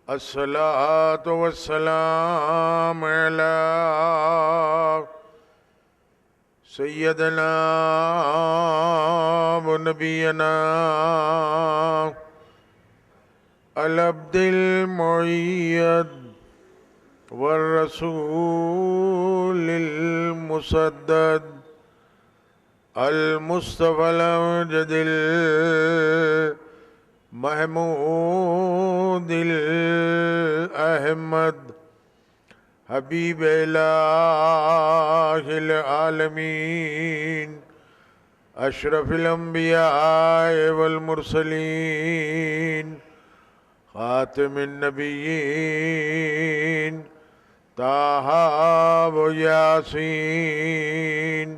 الصلاة والسلام على سيدنا ونبينا العبد المؤيد والرسول المسدد المصطفى الأمجد محمود الأحمد حبیب الہ العالمین اشرف الانبیاء والمرسلین خاتم النبیین طٰہٰ و یاسین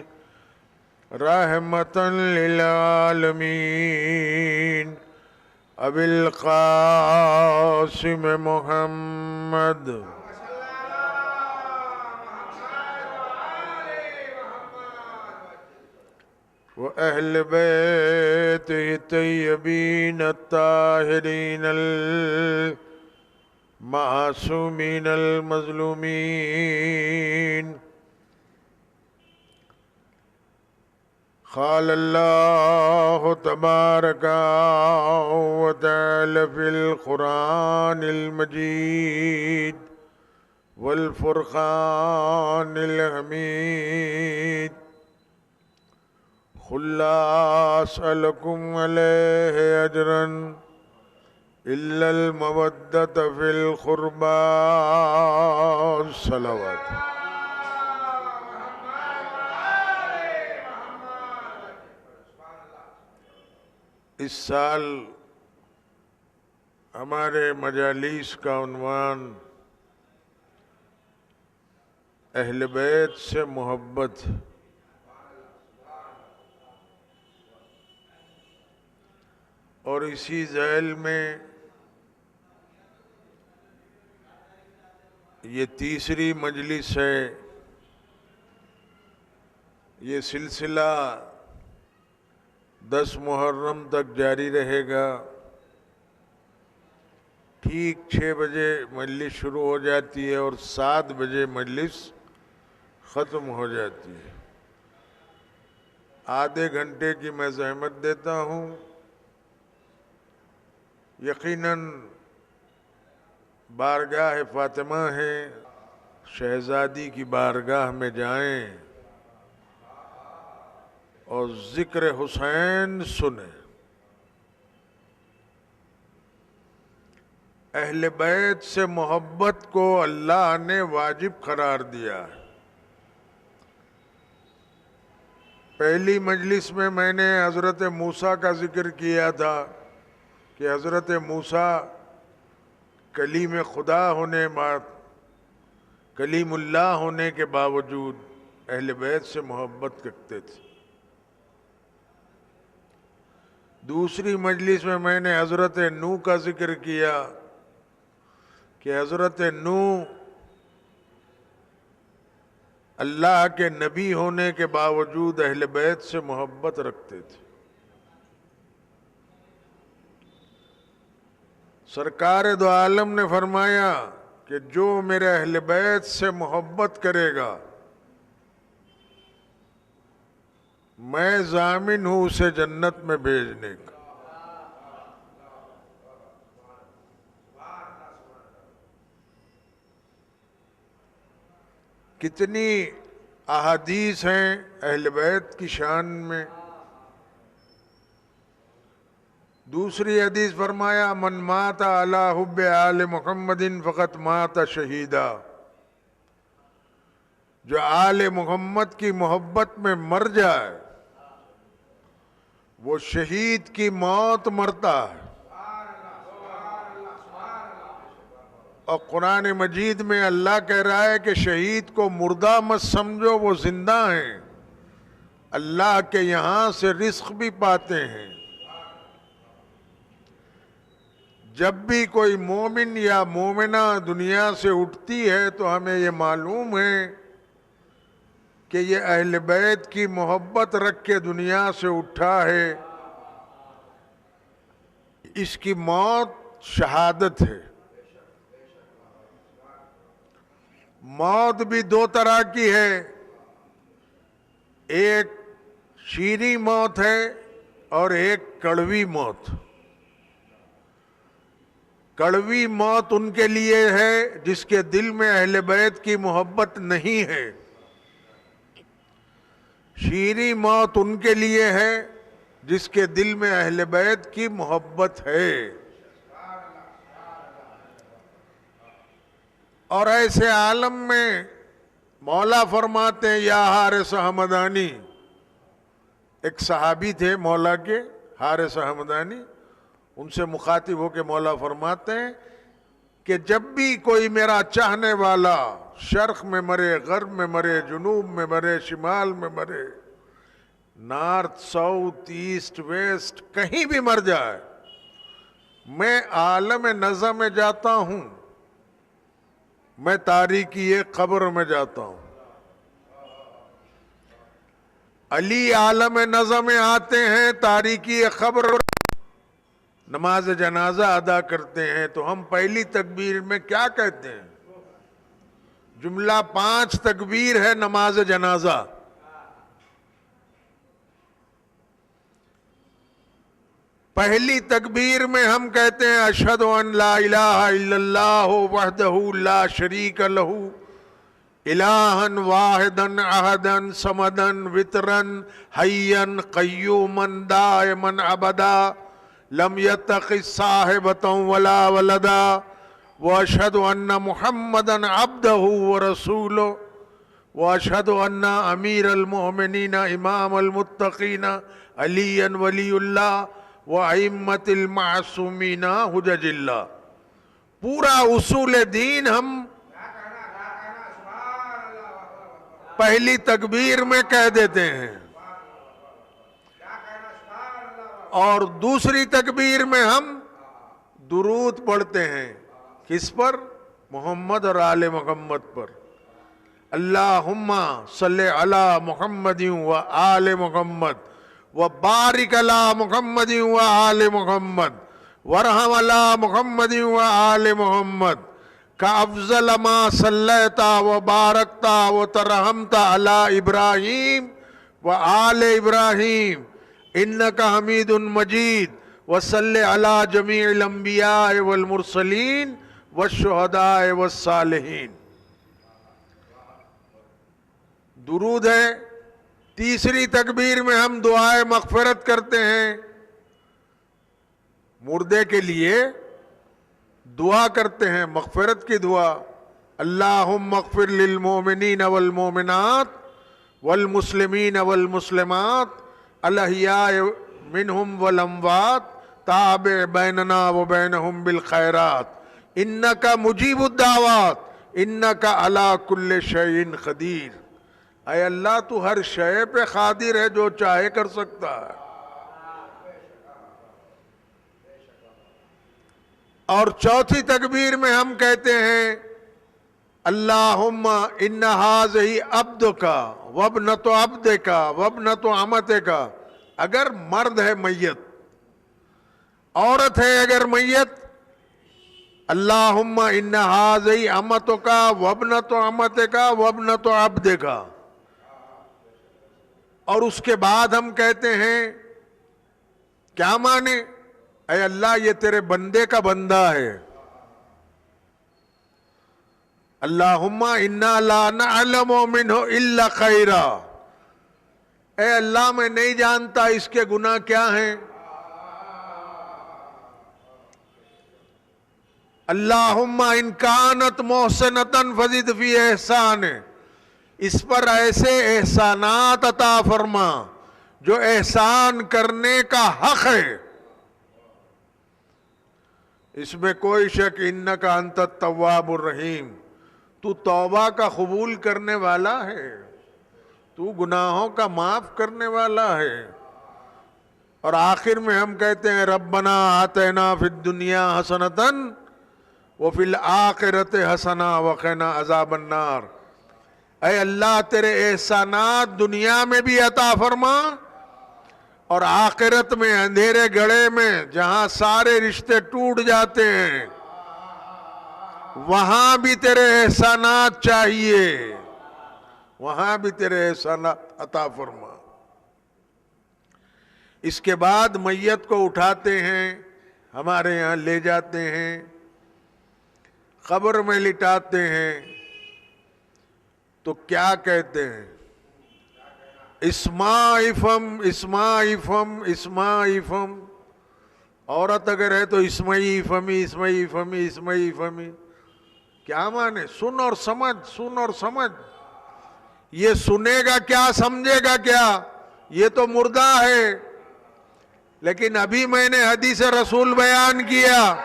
رحمۃ للعالمین ابی القاسم محمد وأهل بيته الطيبين الطاهرين المعصومين المظلومين. قال الله تبارك وتعالى في القرآن المجيد والفرقان الحميد: قل لا أسألكم عليه أجرا إلا المودة في القربى. الصلوات. اس سال ہمارے مجالس کا عنوان اہل بیت سے محبت. اور اسی ذیل میں یہ تیسری مجلس ہے. یہ سلسلہ 10 محرم تک جاری رہے گا. ٹھیک 6 بجے مجلس شروع ہو جاتی ہے اور 7 بجے مجلس ختم ہو جاتی ہے. آدھے گھنٹے کی میں زحمت دیتا ہوں. یقیناً بارگاہ فاطمہ ہے، شہزادی کی بارگاہ میں جائیں اور ذکر حسین سنیں. اہل بیت سے محبت کو اللہ نے واجب قرار دیا ہے. پہلی مجلس میں نے حضرت موسیٰ کا ذکر کیا تھا کہ حضرت موسیٰ کلیم خدا ہونے کلیم اللہ ہونے کے باوجود اہل بیت سے محبت رکھتے تھے. دوسری مجلس میں نے حضرت نوح کا ذکر کیا کہ حضرت نوح اللہ کے نبی ہونے کے باوجود اہل بیت سے محبت رکھتے تھے. سرکار دو عالم نے فرمایا کہ جو میرے اہل بیت سے محبت کرے گا میں ضامن ہوں اسے جنت میں بھیجنے کا. کتنی احادیث ہیں اہل بیت کی شان میں. دوسری حدیث فرمایا: من مات علی حب آل محمد فقط مات شہیدا. جو آل محمد کی محبت میں مر جائے وہ شہید کی موت مرتا ہے. اور قرآن مجید میں اللہ کہہ رہا ہے کہ شہید کو مردہ مت سمجھو، وہ زندہ ہیں، اللہ کے یہاں سے رزق بھی پاتے ہیں. جب بھی کوئی مومن یا مومنہ دنیا سے اٹھتی ہے تو ہمیں یہ معلوم ہے کہ یہ اہل بیت کی محبت رکھ کے دنیا سے اٹھا ہے. اس کی موت شہادت ہے. موت بھی دو طرح کی ہے، ایک شیریں موت ہے اور ایک کڑوی موت۔ کڑوی موت ان کے لیے ہے جس کے دل میں اہل بیت کی محبت نہیں ہے، شیریں موت ان کے لیے ہے جس کے دل میں اہل بیت کی محبت ہے۔ اور ایسے عالم میں مولا فرماتے ہیں یا حارث حمدانی، ایک صحابی تھے مولا کے حارث حمدانی، ان سے مخاطب ہو کے مولا فرماتے ہیں کہ جب بھی کوئی میرا چاہنے والا شرق میں مرے، غرب میں مرے، جنوب میں مرے، شمال میں مرے، نارتھ ساؤتھ ایسٹ ویسٹ کہیں بھی مر جائے، میں عالم نظم میں جاتا ہوں، میں تاریکی قبر میں جاتا ہوں۔ علی عالم نظم میں آتے ہیں، تاریکی قبر نماز جنازہ ادا کرتے ہیں، تو ہم پہلی تکبیر میں کیا کہتے ہیں؟ جملہ 5 تکبیر ہے نماز جنازہ۔ پہلی تکبیر میں ہم کہتے ہیں اشہد ان لا الہ الا اللہ وحدہ لا شریک لہ الہا واحدا احدا صمدا وترا حیا قیوما دائما ابدا لم يتخذ صاحبة ولا ولدا واشہد ان محمدا عبدہ ورسولہ واشہد ان امیر المؤمنین امام المتقین علی ولی اللہ وَأَئِمَّةِ الْمَعْصُومِينَ حُجَجِ اللہ۔ پورا اصول دین ہم پہلی تکبیر میں کہہ دیتے ہیں، اور دوسری تکبیر میں ہم درود پڑھتے ہیں، کس پر؟ محمد اور آل محمد پر۔ اللہم صلی علی محمد و آل محمد وبارک علی محمد و آل محمد ورحم علی محمد و آل محمد کافضل ما صلیت و بارکت و ترحمت علی ابراہیم و آل ابراہیم انک حمید مجید وصلی علی جمیع الانبیاء والمرسلین والشہداء والصالحین۔ درود ہے۔ تیسری تکبیر میں ہم دعائے مغفرت کرتے ہیں، مردے کے لیے دعا کرتے ہیں، مغفرت کی دعا۔ اللہم اغفر للمؤمنین والمؤمنات والمسلمین والمسلمات الاحیاء منہم والاموات تابع بیننا وبینہم بالخیرات انک مجیب الدعوات انک علی کل شیء قدیر۔ اے اللہ تو ہر شے پہ قادر ہے، جو چاہے کر سکتا ہے۔ اور چوتھی تکبیر میں ہم کہتے ہیں اللہم ان ھذہ عبدک وابنۃ عبدک وابنۃ امتک۔ اگر مرد ہے میت، عورت ہے اگر میت، اللہم ان ھذہ امتک وابنۃ امتک وابنۃ عبدک۔ اور اس کے بعد ہم کہتے ہیں کیا مانے؟ اے اللہ یہ تیرے بندے کا بندہ ہے۔ اللہم انا لا نعلم منہ الا خیرا۔ اے اللہ میں نہیں جانتا اس کے گناہ کیا ہیں۔ اللہم ان کانت محسنتا فزد فی احسان۔ اس پر ایسے احسانات عطا فرما جو احسان کرنے کا حق ہے۔ اس میں کوئی شک انکا انت التواب الرحیم، تو توبہ کا قبول کرنے والا ہے، تو گناہوں کا معاف کرنے والا ہے۔ اور آخر میں ہم کہتے ہیں ربنا آتینا فی الدنیا حسنۃ وفی الآخرۃ حسنۃ وقنا عذاب النار۔ اے اللہ تیرے احسانات دنیا میں بھی عطا فرما، اور آخرت میں اندھیرے گڑھے میں جہاں سارے رشتے ٹوٹ جاتے ہیں، وہاں بھی تیرے احسانات چاہیے، وہاں بھی تیرے احسانات عطا فرما۔ اس کے بعد میت کو اٹھاتے ہیں، ہمارے یہاں لے جاتے ہیں، قبر میں لٹاتے ہیں، تو کیا کہتے ہیں؟ اسماعیفم اسماعیفم اسماعیفم، عورت اگر ہے تو اسمعیفمی اسمعیفمی اسمعیفمی، کیا مانے؟ سن اور سمجھ، سن اور سمجھ۔ یہ سنے گا کیا، سمجھے گا کیا؟ یہ تو مردہ ہے۔ لیکن ابھی میں نے حدیث رسول بیان کیا،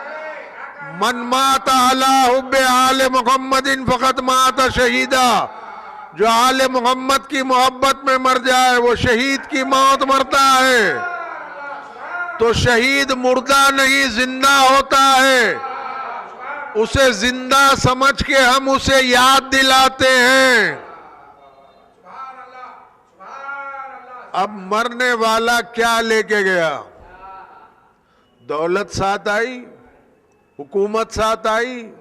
من مات علی حب آل محمد فقط مات شہیدا، جو آل محمد کی محبت میں مر جائے وہ شہید کی موت مرتا ہے۔ تو شہید مردہ نہیں، زندہ ہوتا ہے، اسے زندہ سمجھ کے ہم اسے یاد دلاتے ہیں۔ اب مرنے والا کیا لے کے گیا؟ دولت ساتھ آئی، حکومت ساتھ آئی،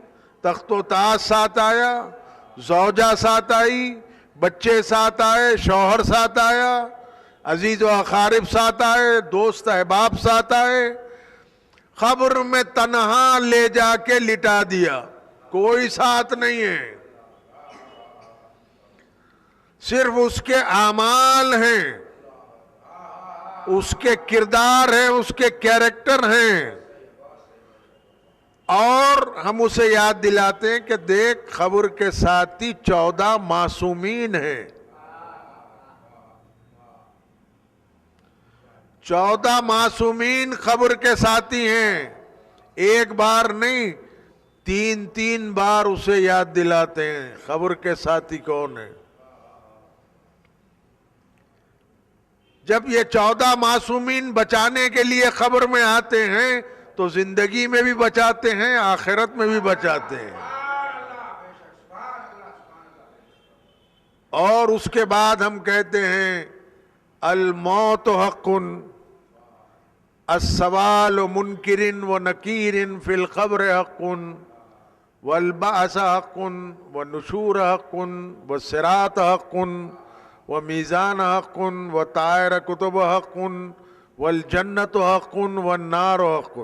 تخت و تاج ساتھ آیا، زوجہ ساتھ آئی، بچے ساتھ آئے، شوہر ساتھ آیا، عزیز و اقارب ساتھ آئے، دوست احباب ساتھ آئے، قبر میں تنہا لے جا کے لٹا دیا، کوئی ساتھ نہیں ہے، صرف اس کے اعمال ہیں، اس کے کردار ہیں، اس کے کیریکٹر ہیں، اور ہم اسے یاد دلاتے ہیں کہ دیکھ قبر کے ساتھی 14 معصومین ہیں، 14 معصومین قبر کے ساتھی ہیں، ایک بار نہیں 3 بار اسے یاد دلاتے ہیں قبر کے ساتھی کون ہیں۔ جب یہ 14 معصومین بچانے کے لیے قبر میں آتے ہیں تو زندگی میں بھی بچاتے ہیں، آخرت میں بھی بچاتے ہیں۔ اور اس کے بعد ہم کہتے ہیں الموت حق، السوال منکر و نکیر فی القبر حق، والبعث حق، والنشور حق، والصراط حق، ومیزان حق، وطائر کتب حق، والجنت حق، والنار حق۔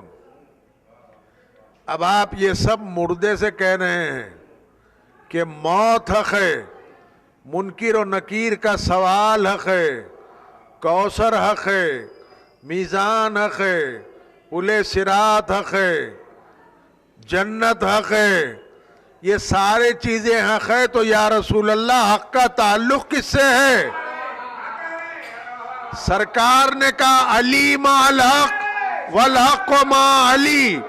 اب آپ یہ سب مردے سے کہہ رہے ہیں کہ موت حق ہے، منکر و نکیر کا سوال حق ہے، کوثر حق ہے، میزان حق ہے، پل صراط حق ہے، جنت حق ہے، یہ سارے چیزیں حق ہے، تو یا رسول اللہ حق کا تعلق کس سے ہے؟ سرکار نے کہا علی ما الحق والحق ما علی،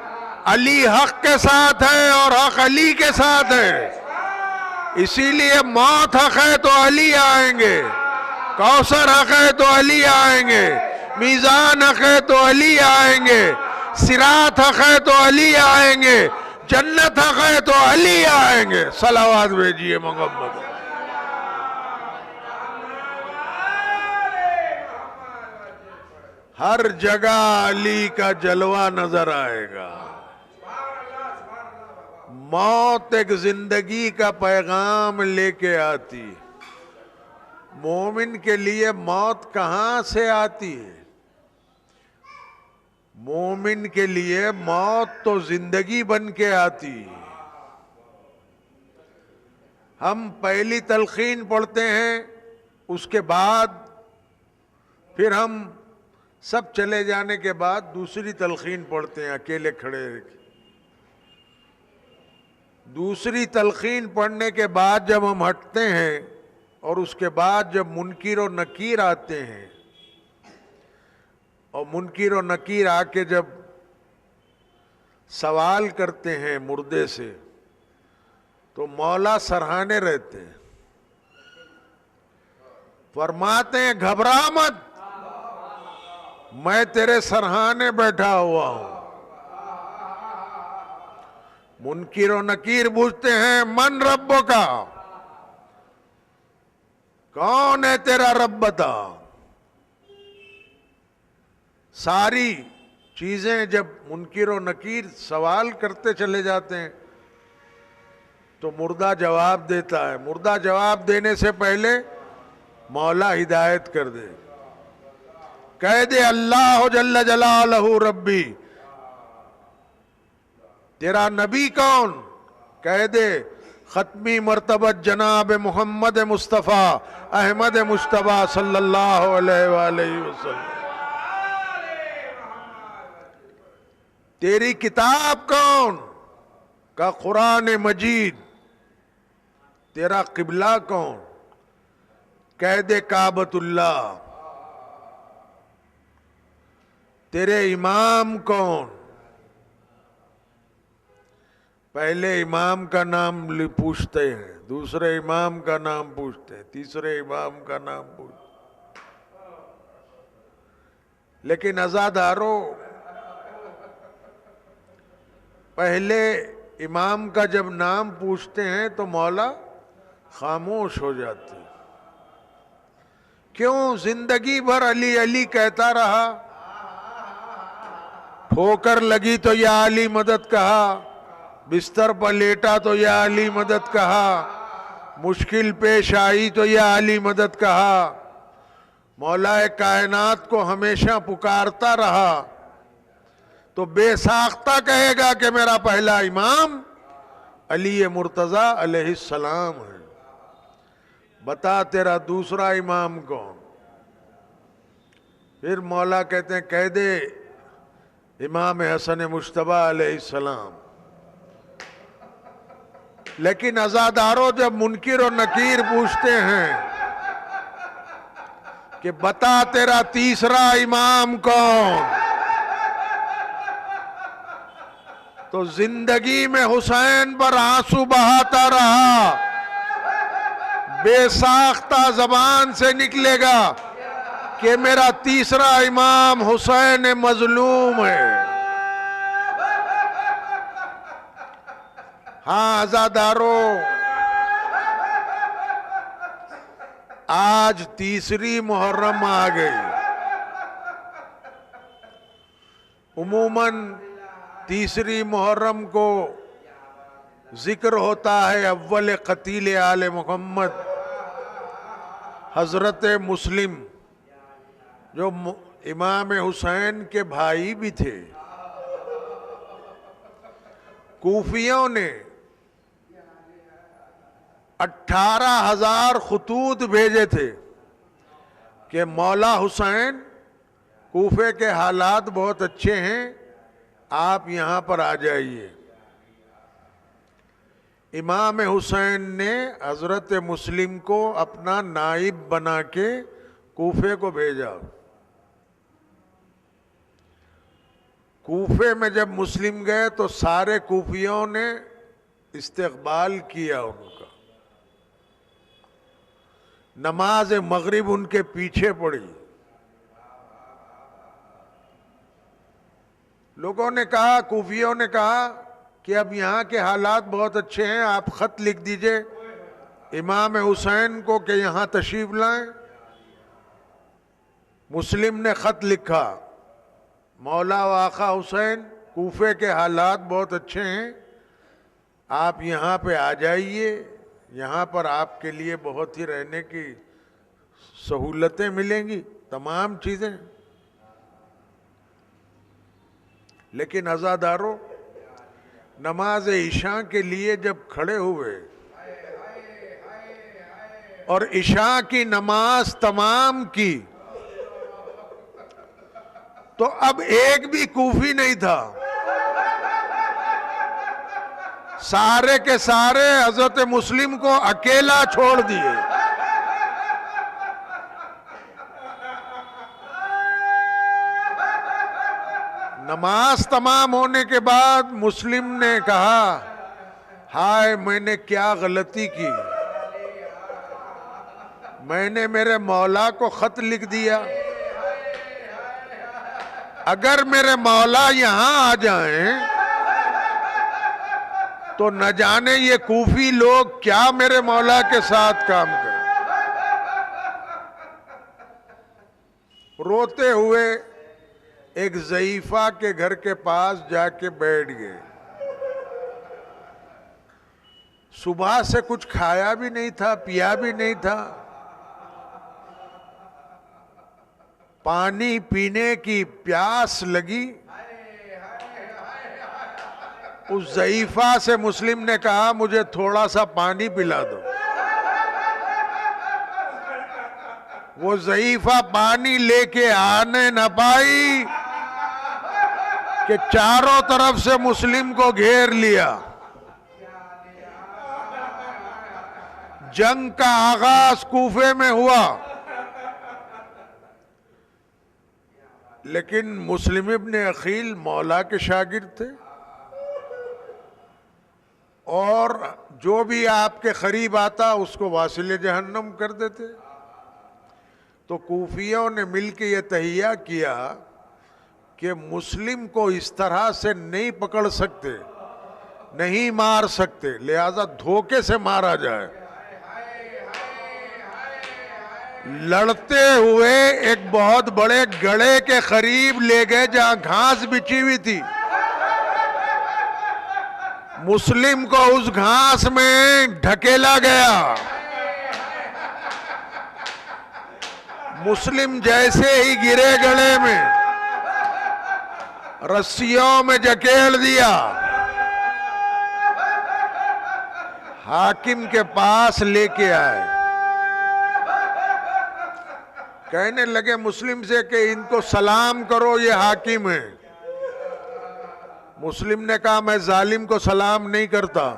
علی حق کے ساتھ ہے اور حق علی کے ساتھ ہے، اسی لیے موت حق ہے تو علی آئیں گے، کوثر حق ہے تو علی آئیں گے، میزان حق ہے تو علی آئیں گے، صراط حق ہے تو علی آئیں گے، جنت حق ہے تو علی آئیں گے۔ صلوات بھیجئے محمد۔ ہر جگہ علی کا جلوہ نظر آئے گا۔ موت ایک زندگی کا پیغام لے کے آتی، مومن کے لیے موت کہاں سے آتی ہے؟ مومن کے لیے موت تو زندگی بن کے آتی۔ ہم پہلی تلقین پڑھتے ہیں، اس کے بعد پھر ہم سب چلے جانے کے بعد دوسری تلقین پڑھتے ہیں اکیلے کھڑے۔ دوسری تلقین پڑھنے کے بعد جب ہم ہٹتے ہیں اور اس کے بعد جب منکر و نکیر آتے ہیں، اور منکر و نکیر آ کے جب سوال کرتے ہیں مردے سے تو مولا سرہانے رہتے ہیں، فرماتے ہیں گھبرا مت، میں تیرے سرہانے بیٹھا ہوا ہوں۔ منکر و نکیر پوچھتے ہیں من ربو کا، کون ہے تیرا رب بتا۔ ساری چیزیں جب منکر و نکیر سوال کرتے چلے جاتے ہیں تو مردہ جواب دیتا ہے. مردہ جواب دینے سے پہلے مولا ہدایت کر دے. کہہ دے اللہ جل جلالہ ربی. تیرا نبی کون؟ کہہ دے ختمی مرتبت جناب محمد مصطفیٰ احمد مجتبیٰ صلی اللہ علیہ وآلہ وسلم. تیری کتاب کون؟ کا قرآن مجید. تیرا قبلہ کون؟ کہہ دے کعبۃ اللہ. تیرے امام کون؟ پہلے امام کا نام پوچھتے ہیں، دوسرے امام کا نام پوچھتے ہیں، تیسرے امام کا نام پوچھتے ہیں. لیکن عزادارو، پہلے امام کا جب نام پوچھتے ہیں تو مولا خاموش ہو جاتے ہیں. کیوں؟ زندگی بھر علی علی کہتا رہا. ٹھوکر لگی تو یا علی مدد کہا، بستر پر لیٹا تو یا علی مدد کہا، مشکل پیش آئی تو یا علی مدد کہا. مولا کائنات کو ہمیشہ پکارتا رہا تو بے ساختہ کہے گا کہ میرا پہلا امام علی مرتضیٰ علیہ السلام ہے. بتا تیرا دوسرا امام کون؟ پھر مولا کہتے ہیں کہہ دے امام حسن مجتبیٰ علیہ السلام. لیکن عزادارو، جب منکر و نکیر پوچھتے ہیں کہ بتا تیرا تیسرا امام کون، تو زندگی میں حسین پر آنسو بہاتا رہا. بے ساختہ زبان سے نکلے گا کہ میرا تیسرا امام حسین مظلوم ہے. ہاں عزادارو، آج تیسری محرم آ گئی. عموماً تیسری محرم کو ذکر ہوتا ہے اول قتیل آل محمد حضرت مسلم، جو امام حسین کے بھائی بھی تھے. کوفیوں نے 18,000 خطوط بھیجے تھے کہ مولا حسین، کوفے کے حالات بہت اچھے ہیں، آپ یہاں پر آ جائیے. امام حسین نے حضرت مسلم کو اپنا نائب بنا کے کوفے کو بھیجا. کوفے میں جب مسلم گئے تو سارے کوفیوں نے استقبال کیا ان کا. نماز مغرب ان کے پیچھے پڑی. لوگوں نے کہا، کوفیوں نے کہا کہ اب یہاں کے حالات بہت اچھے ہیں، آپ خط لکھ دیجئے امام حسین کو کہ یہاں تشریف لائیں. مسلم نے خط لکھا، مولا و آقا حسین، کوفے کے حالات بہت اچھے ہیں، آپ یہاں پہ آ جائیے، یہاں پر آپ کے لیے بہت ہی رہنے کی سہولتیں ملیں گی، تمام چیزیں. لیکن عزادارو، نماز عشاء کے لیے جب کھڑے ہوئے اور عشاء کی نماز تمام کی تو اب ایک بھی کوفی نہیں تھا. سارے کے سارے حضرت مسلم کو اکیلا چھوڑ دیے. نماز تمام ہونے کے بعد مسلم نے کہا، ہائے میں نے کیا غلطی کی، میں نے میرے مولا کو خط لکھ دیا. اگر میرے مولا یہاں آ جائیں تو نہ جانے یہ کوفی لوگ کیا میرے مولا کے ساتھ کام کریں. روتے ہوئے ایک ضعیفہ کے گھر کے پاس جا کے بیٹھ گئے. صبح سے کچھ کھایا بھی نہیں تھا، پیا بھی نہیں تھا، پانی پینے کی پیاس لگی. اس ضعیفہ سے مسلم نے کہا مجھے تھوڑا سا پانی پلا دو. وہ ضعیفہ پانی لے کے آنے نہ پائی کہ چاروں طرف سے مسلم کو گھیر لیا. جنگ کا آغاز کوفے میں ہوا، لیکن مسلم ابن عقیل مولا کے شاگرد تھے، اور جو بھی آپ کے قریب آتا اس کو واصل جہنم کر دیتے. تو کوفیوں نے مل کے یہ تہیہ کیا کہ مسلم کو اس طرح سے نہیں پکڑ سکتے، نہیں مار سکتے، لہذا دھوکے سے مارا جائے. لڑتے ہوئے ایک بہت بڑے گڑھے کے قریب لے گئے جہاں گھاس بچھی ہوئی تھی. مسلم کو اس گھاس میں ڈھکیلا گیا. مسلم جیسے ہی گرے گڑھے میں، رسیوں میں جکیل دیا. حاکم کے پاس لے کے آئے، کہنے لگے مسلم سے کہ ان کو سلام کرو، یہ حاکم ہے. مسلم نے کہا میں ظالم کو سلام نہیں کرتا،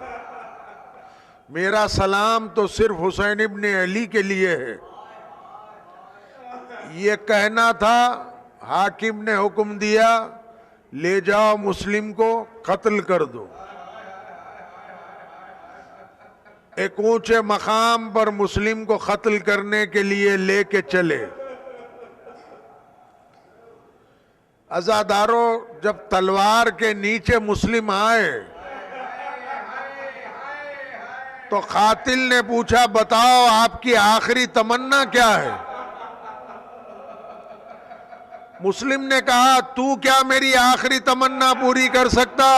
میرا سلام تو صرف حسین ابن علی کے لیے ہے. یہ کہنا تھا، حاکم نے حکم دیا لے جاؤ مسلم کو قتل کر دو. ایک اونچے مقام پر مسلم کو قتل کرنے کے لیے لے کے چلے. عزاداروں، جب تلوار کے نیچے مسلم آئے تو قاتل نے پوچھا بتاؤ آپ کی آخری تمنا کیا ہے؟ مسلم نے کہا تو کیا میری آخری تمنا پوری کر سکتا؟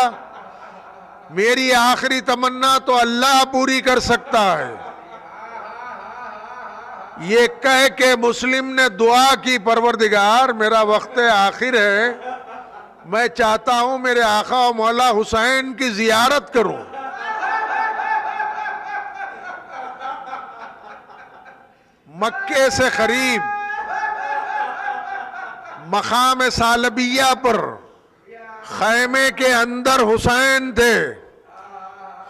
میری آخری تمنا تو اللہ پوری کر سکتا ہے. یہ کہہ کے مسلم نے دعا کی پروردگار میرا وقت آخر ہے، میں چاہتا ہوں میرے آقا و مولا حسین کی زیارت کروں. مکے سے قریب مقام سالبیہ پر خیمے کے اندر حسین تھے.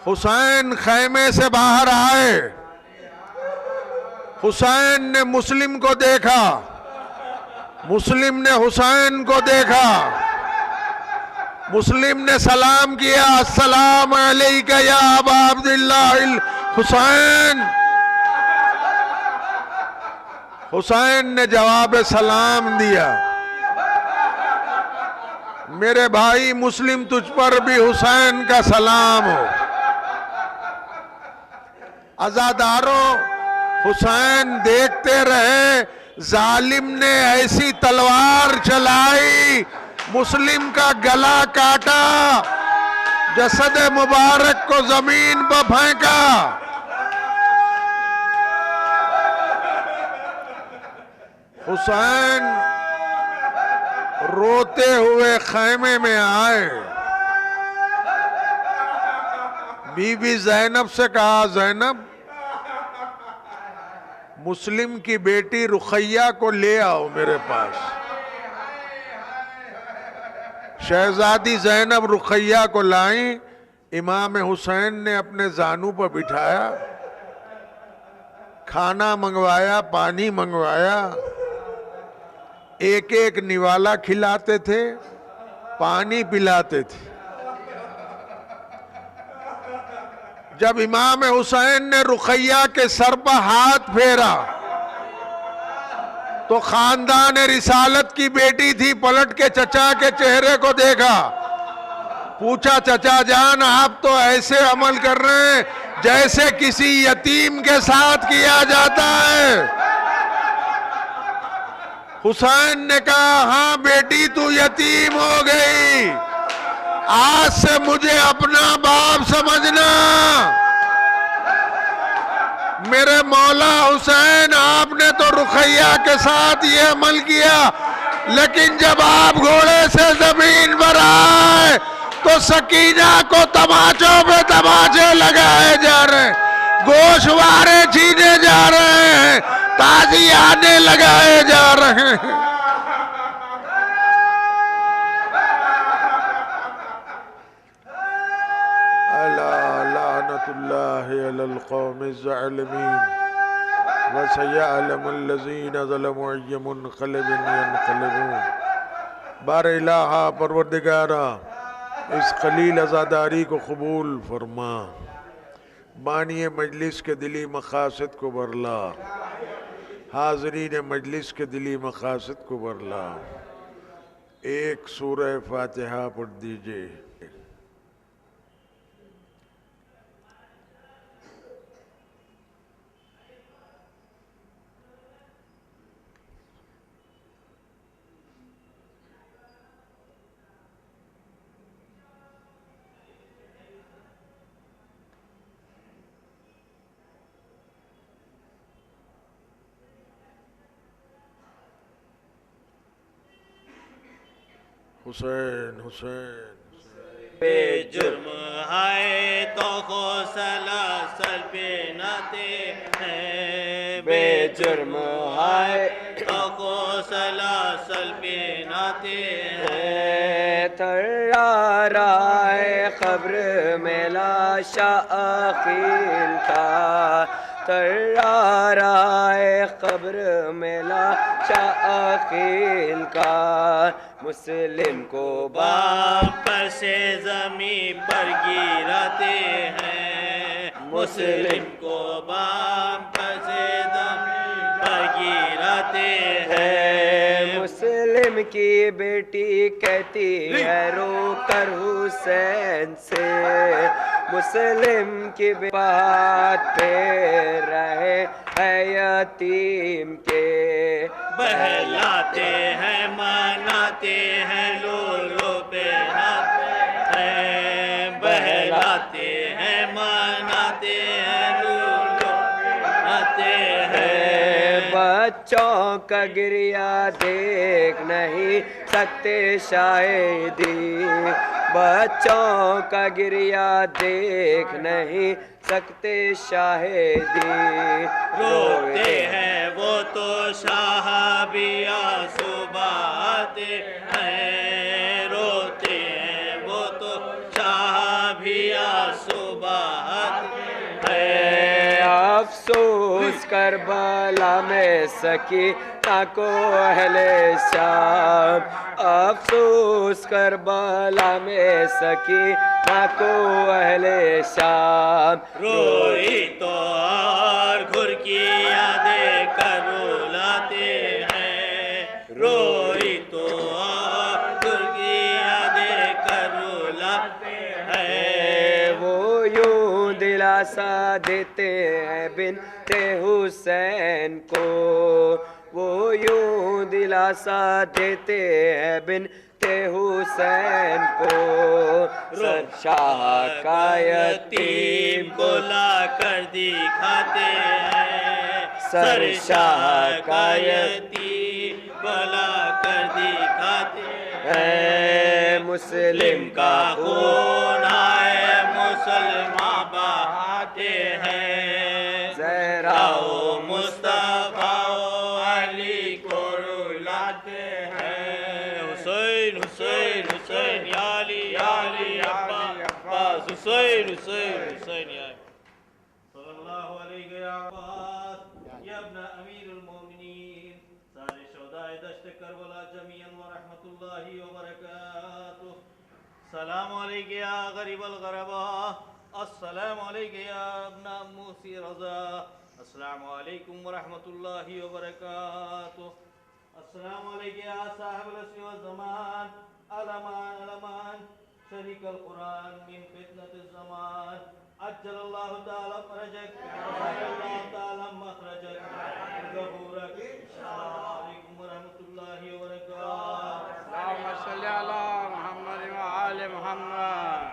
حسین خیمے سے باہر آئے، حسین نے مسلم کو دیکھا، مسلم نے حسین کو دیکھا، مسلم نے سلام کیا السلام علیکہ یا ابا عبداللہ الحسین. حسین نے جواب سلام دیا، میرے بھائی مسلم تجھ پر بھی حسین کا سلام ہو. عزاداروں، حسین دیکھتے رہے، ظالم نے ایسی تلوار چلائی، مسلم کا گلا کاٹا، جسد مبارک کو زمین پر پھینکا. حسین روتے ہوئے خیمے میں آئے، بی بی زینب سے کہا زینب مسلم کی بیٹی رقیہ کو لے آؤ میرے پاس. شہزادی زینب رقیہ کو لائیں. امام حسین نے اپنے زانو پر بٹھایا، کھانا منگوایا، پانی منگوایا، ایک ایک نوالا کھلاتے تھے، پانی پلاتے تھے. جب امام حسین نے رقیہ کے سر پر ہاتھ پھیرا تو خاندان رسالت کی بیٹی تھی، پلٹ کے چچا کے چہرے کو دیکھا، پوچھا چچا جان آپ تو ایسے عمل کر رہے ہیں جیسے کسی یتیم کے ساتھ کیا جاتا ہے. حسین نے کہا ہاں بیٹی تو یتیم ہو گئی، آج سے مجھے اپنا باپ سمجھنا. میرے مولا حسین آپ نے تو رقیہ کے ساتھ یہ عمل کیا، لیکن جب آپ گھوڑے سے زمین پر آئے تو سکینہ کو تماچوں پہ تماچے لگائے جا رہے ہیں، گوشوارے چھینے جا رہے ہیں، تازیانے لگائے جا رہے ہیں۔ لعنت اللہ علی القوم الظالمین وسیعلم الذین ظلموا ای منقلب ینقلبون۔ بار الہ پروردگارہ اس قلیل عزاداری کو قبول فرما، بانی مجلس کے دلی مقاصد کو برلا، حاضرین مجلس کے دلی مقاصد کو برلا۔ ایک سورہ فاتحہ پڑھ دیجئے۔ حسین حسین بے جرم ہے تو کو سلاسل پہ ناتے ہیں، بے جرم ہے تو کو سلاسل پہ ناتے ہیں۔ ترارائے قبر میں لاش عقیل کا، ترارائے قبر میں لاش عقیل کا، مسلم کو باپ پر سے زمین پر گراتے ہیں، مسلم کو باپ پر سے زمین پر گراتے ہیں۔ مسلم کی بیٹی کہتی ہے رو کر حسین سے، مسلم کی بات پہ رہے ہے یتیم کے، بہلاتے ہیں مناتے ہیں لولو پہ ناتے ہیں، بہلاتے ہیں مناتے ہیں لولو پہ ناتے ہیں۔ بچوں کا گریہ دیکھ نہیں سکتے شاہدی، بچوں کا گریہ دیکھ نہیں سکتے شاہدی، روتے ہیں وہ تو صحابیہ صبح آتے ہیں، روتے ہیں وہ تو صحابیہ صبح آتے ہیں۔ افسوس کربلا میں سکینہ کو اہل شام، افسوس کربلا میں سکینہ کو اہل شام، روئی تو اور گھر کی یادیں کر رلاتے ہیں، روئی تو اور گھر کی یادیں کر رلاتے ہیں۔ وہ یوں دلاسا دیتے ہیں بنت حسین کو، وہ یوں دلاسا دیتے ہیں بنت حسین کو، سر شاہ کا یتیم کو لا کر دکھاتے ہیں، سر شاہ کا یتیم کو لا کر دکھاتے ہے، مسلم کا خون آئے مسلمان بہاتے ہیں، زہرا و مصطفیٰ و علی کو رلاتے ہیں۔ حسین حسین حسین یا علی یا علی عباس، حسین حسین حسین یا صلی اللہ علیہ یا عباس یا ابن امیر المومنین، سارے شہداء دشت کربلا جمیعاً ورحمت اللہ وبرکاتہ۔ السلام علیکم یا غریب الغرباء، السلام علیکم یا ابن موسی رضا، السلام علیکم ورحمت اللہ وبرکاتہ۔ السلام علیکم یا صاحب العصر والزمان، علمان علمان شریک القرآن من فتنة الزمان، عجل اللہ تعالی فرجک، وسع اللہ تعالی مخرجک، ظہورک۔ السلام علیکم ورحمت اللہ وبرکاتہ۔ اللهم صل على محمد وآل محمد۔